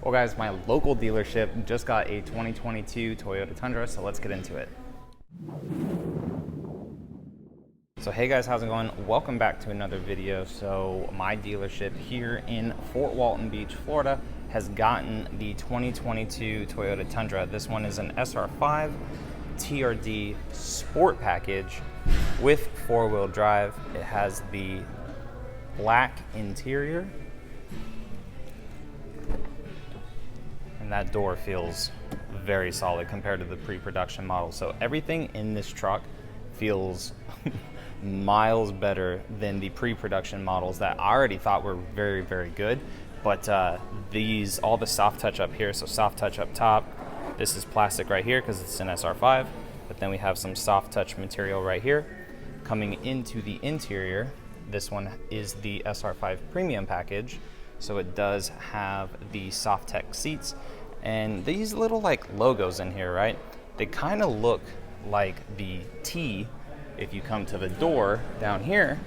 Well guys, my local dealership just got a 2022 Toyota Tundra, so let's get into it. So hey guys, how's it going? Welcome back to another video. So my dealership here in Fort Walton Beach, Florida has gotten the 2022 Toyota Tundra. This one is an SR5 TRD Sport package with four-wheel drive. It has the black interior, and that door feels very solid compared to the pre-production model. So everything in this truck feels miles better than the pre-production models that I already thought were very, very good. But all the soft touch up here, so soft touch up top. This is plastic right here because it's an SR5, but then we have some soft touch material right here. Coming into the interior, this one is the SR5 Premium package, so it does have the soft tech seats and these little like logos in here, right? They kind of look like the T. If you come to the door down here,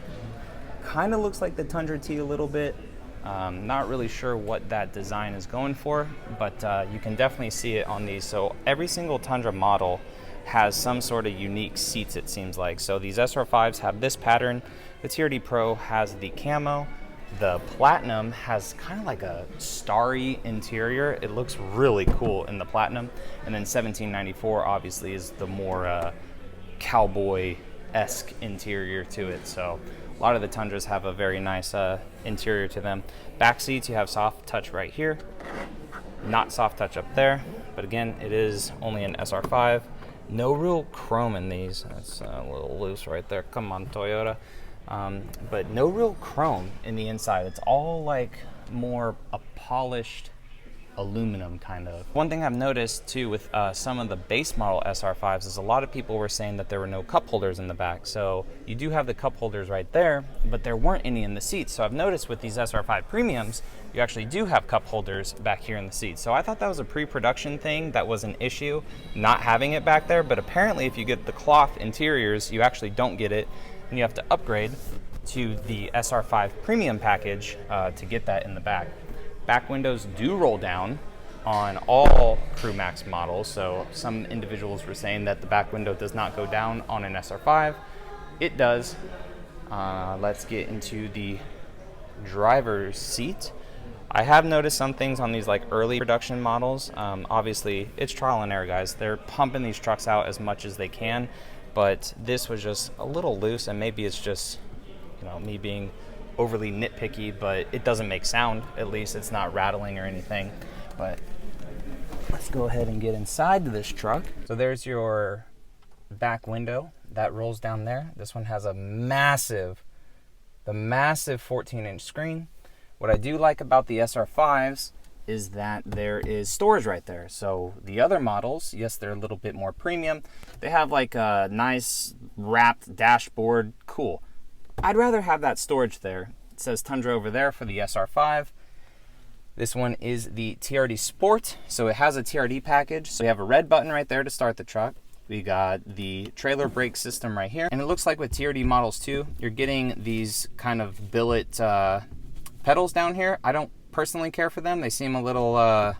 kind of looks like the Tundra T a little bit. Not really sure what that design is going for, but you can definitely see it on these. So every single Tundra model has some sort of unique seats, it seems like. So these SR5s have this pattern. The TRD Pro has the camo. The Platinum has kind of like a starry interior. It looks really cool in the Platinum. And then 1794 obviously is the more cowboy-esque interior to it. So a lot of the Tundras have a very nice interior to them. Back seats, you have soft touch right here. Not soft touch up there. But again, it is only an SR5. No real chrome in these. That's a little loose right there. Come on, Toyota. But no real chrome in the inside. It's all like more a polished aluminum kind of. One thing I've noticed too with some of the base model SR5s is a lot of people were saying that there were no cup holders in the back. So you do have the cup holders right there, but there weren't any in the seats. So I've noticed with these SR5 Premiums, you actually do have cup holders back here in the seats. So I thought that was a pre-production thing that was an issue, not having it back there. But apparently if you get the cloth interiors, you actually don't get it, and you have to upgrade to the SR5 Premium package to get that in the back. Back windows do roll down on all Crew Max models, so some individuals were saying that the back window does not go down on an SR5. It does. Let's get into the driver's seat. I have noticed some things on these like early production models. Obviously, it's trial and error, guys. They're pumping these trucks out as much as they can, but this was just a little loose, and maybe it's just, you know, me being overly nitpicky, but it doesn't make sound. At least it's not rattling or anything. But let's go ahead and get inside this truck. So there's your back window that rolls down there. This one has the massive 14-inch screen. What I do like about the SR5s is that there is storage right there. So the other models, yes, they're a little bit more premium. They have like a nice wrapped dashboard. Cool. I'd rather have that storage there. It says Tundra over there for the SR5. This one is the TRD Sport, so it has a TRD package. So we have a red button right there to start the truck. We got the trailer brake system right here. And it looks like with TRD models too, you're getting these kind of billet pedals down here. I don't personally care for them. They seem a little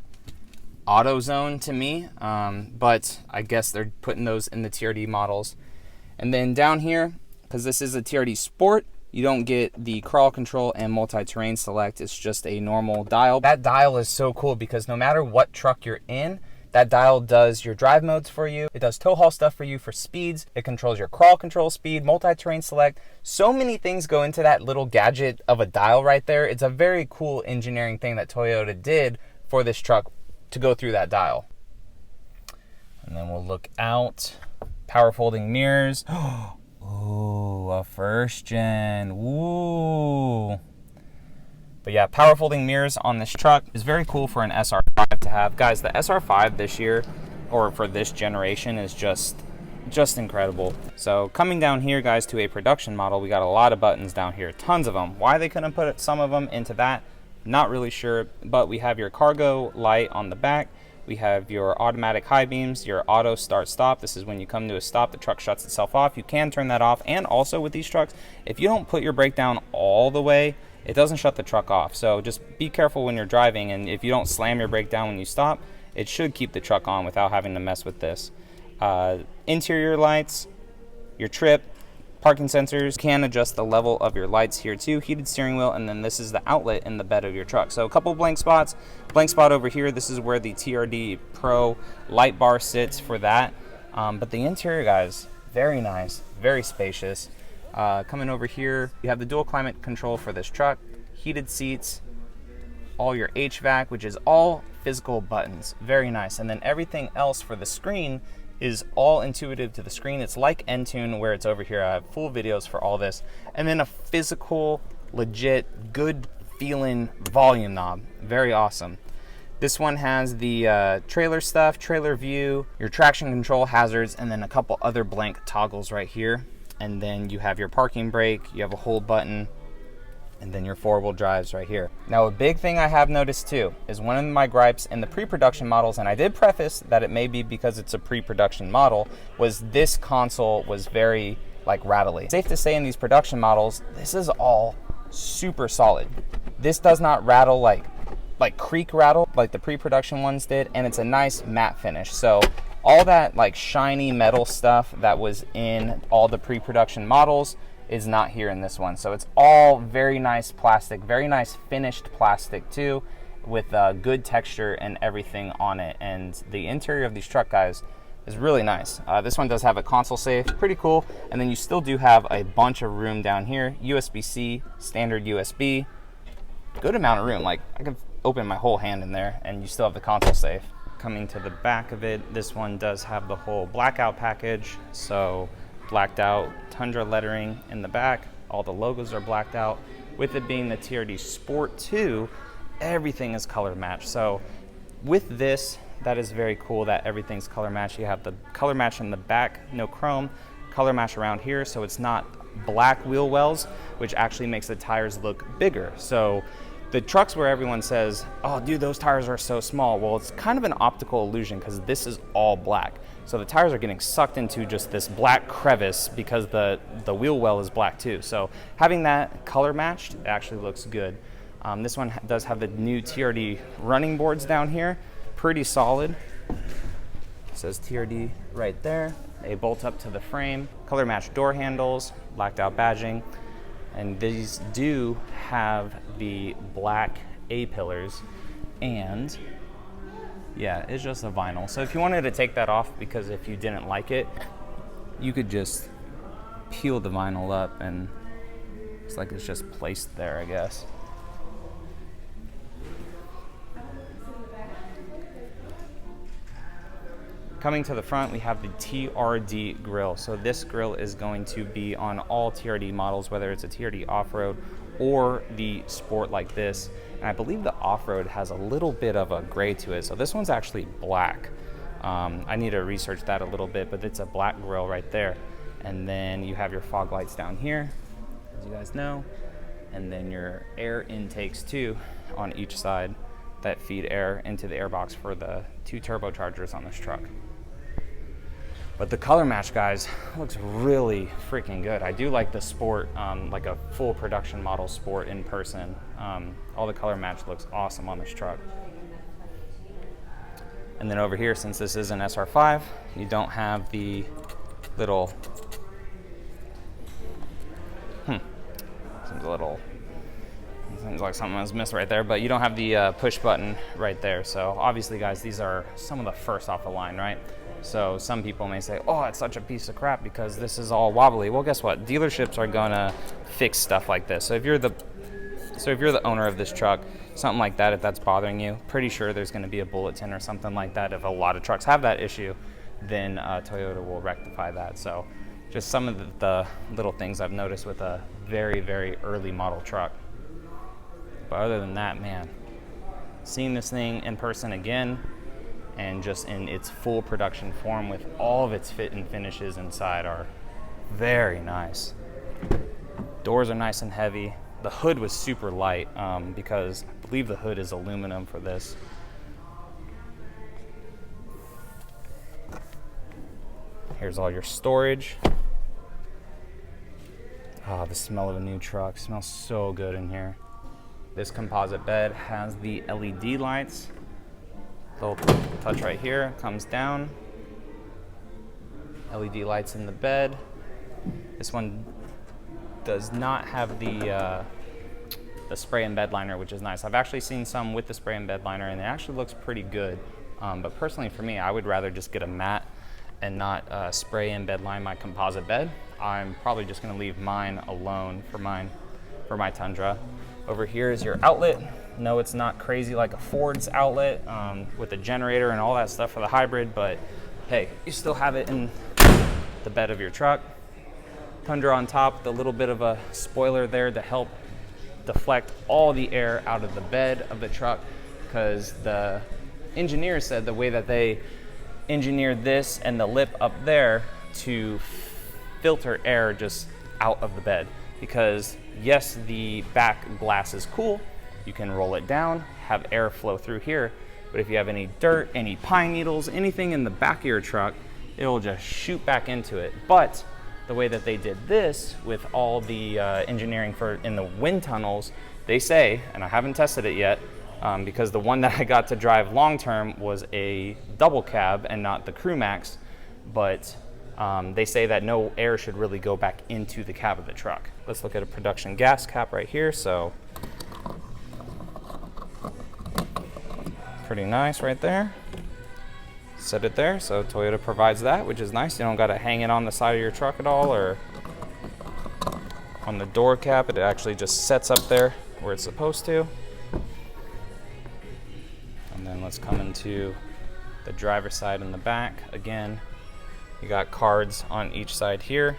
auto zone to me, but I guess they're putting those in the TRD models. And then down here, because this is a TRD Sport, you don't get the crawl control and multi-terrain select. It's just a normal dial. That dial is so cool because no matter what truck you're in, that dial does your drive modes for you. It does tow haul stuff for you for speeds. It controls your crawl control speed, multi-terrain select. So many things go into that little gadget of a dial right there. It's a very cool engineering thing that Toyota did for this truck to go through that dial. And then we'll look out. Power folding mirrors. Ooh, a first gen. Ooh. But yeah, power folding mirrors on this truck is very cool for an SR5 to have. Guys, the SR5 this year, or for this generation, is just incredible. So coming down here, guys, to a production model, we got a lot of buttons down here, tons of them. Why they couldn't put some of them into that, not really sure. But we have your cargo light on the back. We have your automatic high beams, your auto start stop. This is when you come to a stop, the truck shuts itself off. You can turn that off. And also with these trucks, if you don't put your brake down all the way, it doesn't shut the truck off. So just be careful when you're driving, and if you don't slam your brake down when you stop, it should keep the truck on without having to mess with this. Interior lights, your trip, parking sensors, can adjust the level of your lights here too, heated steering wheel, and then this is the outlet in the bed of your truck. So a couple blank spots. Blank spot over here, this is where the TRD Pro light bar sits for that. But the interior, guys, very nice, very spacious. Coming over here, you have the dual climate control for this truck, heated seats, all your HVAC, which is all physical buttons, very nice. And then everything else for the screen is all intuitive to the screen. It's like Entune, where it's over here. I have full videos for all this. And then a physical, legit, good feeling volume knob, very awesome. This one has the trailer stuff, trailer view, your traction control, hazards, and then a couple other blank toggles right here. And then you have your parking brake, you have a hold button, and then your four-wheel drives right here. Now, a big thing I have noticed too is one of my gripes in the pre-production models, and I did preface that it may be because it's a pre-production model, was this console was very like rattly. Safe to say in these production models, this is all super solid. This does not rattle like creak rattle like the pre-production ones did, and it's a nice matte finish. So all that like shiny metal stuff that was in all the pre-production models is not here in this one. So it's all very nice plastic, very nice finished plastic too, with good texture and everything on it. And the interior of these truck, guys, is really nice. This one does have a console safe, pretty cool. And then you still do have a bunch of room down here, USB-C, standard USB, good amount of room. Like I could open my whole hand in there and you still have the console safe. Coming to the back of it, this one does have the whole Blackout package. So blacked out Tundra lettering in the back, all the logos are blacked out. With it being the TRD Sport 2, everything is color matched. So with this, that is very cool that everything's color matched. You have the color match in the back, no chrome, color match around here, so it's not black wheel wells, which actually makes the tires look bigger. So the trucks where everyone says, oh dude, those tires are so small, well, it's kind of an optical illusion because this is all black. So the tires are getting sucked into just this black crevice because the wheel well is black too. So having that color matched actually looks good. This one does have the new TRD Running Boards down here, pretty solid. It says TRD right there. They bolt up to the frame. Color matched door handles, blacked out badging. And these do have the black A-pillars, and yeah, it's just a vinyl. So if you wanted to take that off because if you didn't like it, you could just peel the vinyl up and it's like it's just placed there, I guess. Coming to the front, we have the TRD grill. So this grill is going to be on all TRD models, whether it's a TRD off-road or the Sport like this. And I believe the off-road has a little bit of a gray to it. So this one's actually black. I need to research that a little bit, but it's a black grill right there. And then you have your fog lights down here, as you guys know. And then your air intakes too on each side that feed air into the airbox for the 2 turbochargers on this truck. But the color match, guys, looks really freaking good. I do like the Sport, like a full production model Sport in person. All the color match looks awesome on this truck. And then over here, since this is an SR5, you don't have the little, seems like something was missed right there, but you don't have the push button right there. So obviously, guys, these are some of the first off the line, right? So some people may say, oh, it's such a piece of crap because this is all wobbly. Well, guess what? Dealerships are gonna fix stuff like this. So if you're the owner of this truck, something like that, if that's bothering you, pretty sure there's gonna be a bulletin or something like that. If a lot of trucks have that issue, then Toyota will rectify that. So just some of the little things I've noticed with a very, very early model truck. But other than that, man, seeing this thing in person again, and just in its full production form with all of its fit and finishes inside are very nice. Doors are nice and heavy. The hood was super light because I believe the hood is aluminum for this. Here's all your storage. Oh, the smell of a new truck. Smells so good in here. This composite bed has the LED lights. They'll touch right here, comes down. LED lights in the bed. This one does not have the spray and bed liner, which is nice. I've actually seen some with the spray and bed liner, and it actually looks pretty good. But personally for me, I would rather just get a matte and not spray and bed line my composite bed. I'm probably just gonna leave mine alone for my Tundra. Over here is your outlet. No, it's not crazy like a Ford's outlet with a generator and all that stuff for the hybrid, but hey, you still have it in the bed of your truck. Tundra on top with a little bit of a spoiler there to help deflect all the air out of the bed of the truck, because the engineers said the way that they engineered this and the lip up there to filter air just out of the bed. Because yes, the back glass is cool, you can roll it down, have air flow through here, but if you have any dirt, any pine needles, anything in the back of your truck, it'll just shoot back into it. But the way that they did this with all the engineering in the wind tunnels, they say, and I haven't tested it yet, because the one that I got to drive long term was a double cab and not the Crew Max, but they say that no air should really go back into the cab of the truck. Let's look at a production gas cap right here. So pretty nice right there. Set it there, so Toyota provides that, which is nice. You don't gotta hang it on the side of your truck at all or on the door cap. It actually just sets up there where it's supposed to. And then let's come into the driver's side in the back. Again, you got cards on each side here.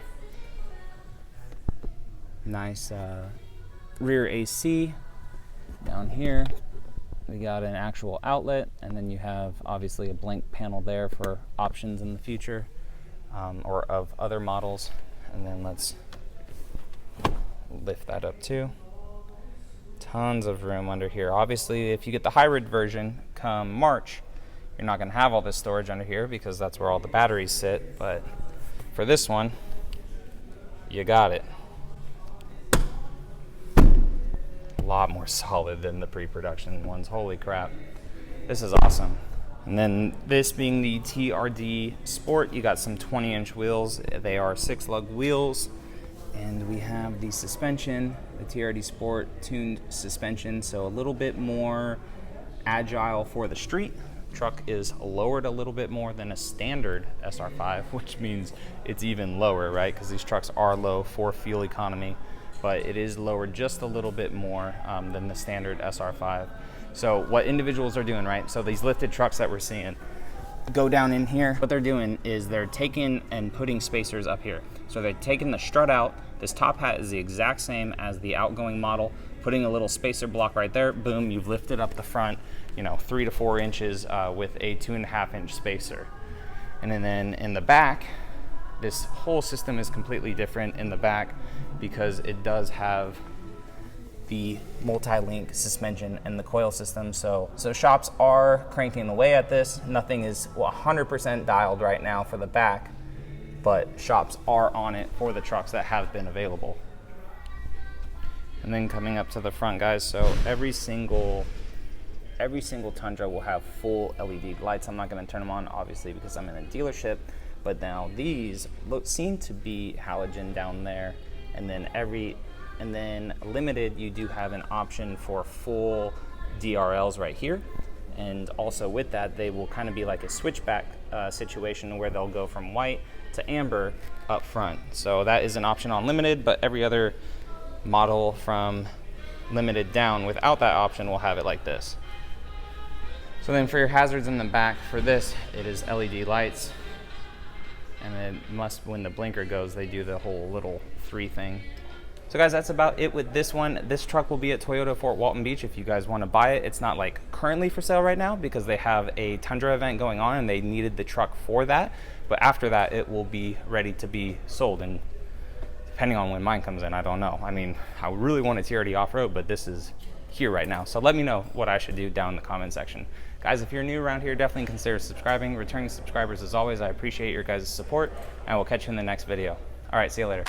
Nice rear AC down here. We got an actual outlet, and then you have obviously a blank panel there for options in the future or of other models. And then let's lift that up too. Tons of room under here. Obviously, if you get the hybrid version come March, you're not going to have all this storage under here because that's where all the batteries sit. But for this one, you got it. A lot more solid than the pre-production ones. Holy crap. This is awesome. And then this being the TRD Sport, you got some 20-inch wheels. They are 6-lug wheels. And we have the suspension, the TRD Sport tuned suspension, so a little bit more agile for the street. Truck is lowered a little bit more than a standard SR5, which means it's even lower, right? Because these trucks are low for fuel economy, but it is lowered just a little bit more than the standard SR5. So what individuals are doing, right? So these lifted trucks that we're seeing, go down in here. What they're doing is they're taking and putting spacers up here. So they're taking the strut out. This top hat is the exact same as the outgoing model, putting a little spacer block right there. Boom, you've lifted up the front, 3 to 4 inches with a 2.5-inch spacer. And then in the back, this whole system is completely different in the back because it does have the multi-link suspension and the coil system. So shops are cranking away at this. Nothing is 100% dialed right now for the back, but shops are on it for the trucks that have been available. And then coming up to the front, guys, so every single Tundra will have full LED lights. I'm not going to turn them on, obviously, because I'm in a dealership, but now these seem to be halogen down there, and then limited, you do have an option for full DRLs right here. And also with that, they will kind of be like a switchback situation where they'll go from white to amber up front. So that is an option on limited, but every other model from limited down without that option will have it like this. So then for your hazards in the back, for this, it is LED lights. And then when the blinker goes, they do the whole little 3 thing. So guys, that's about it with this one. This truck will be at Toyota Fort Walton Beach if you guys want to buy it. It's not like currently for sale right now because they have a Tundra event going on and they needed the truck for that. But after that, it will be ready to be sold. And depending on when mine comes in, I don't know. I mean, I really want a TRD off-road, but this is here right now. So let me know what I should do down in the comment section. Guys, if you're new around here, definitely consider subscribing. Returning subscribers, as always, I appreciate your guys' support, and we'll catch you in the next video. All right, see you later.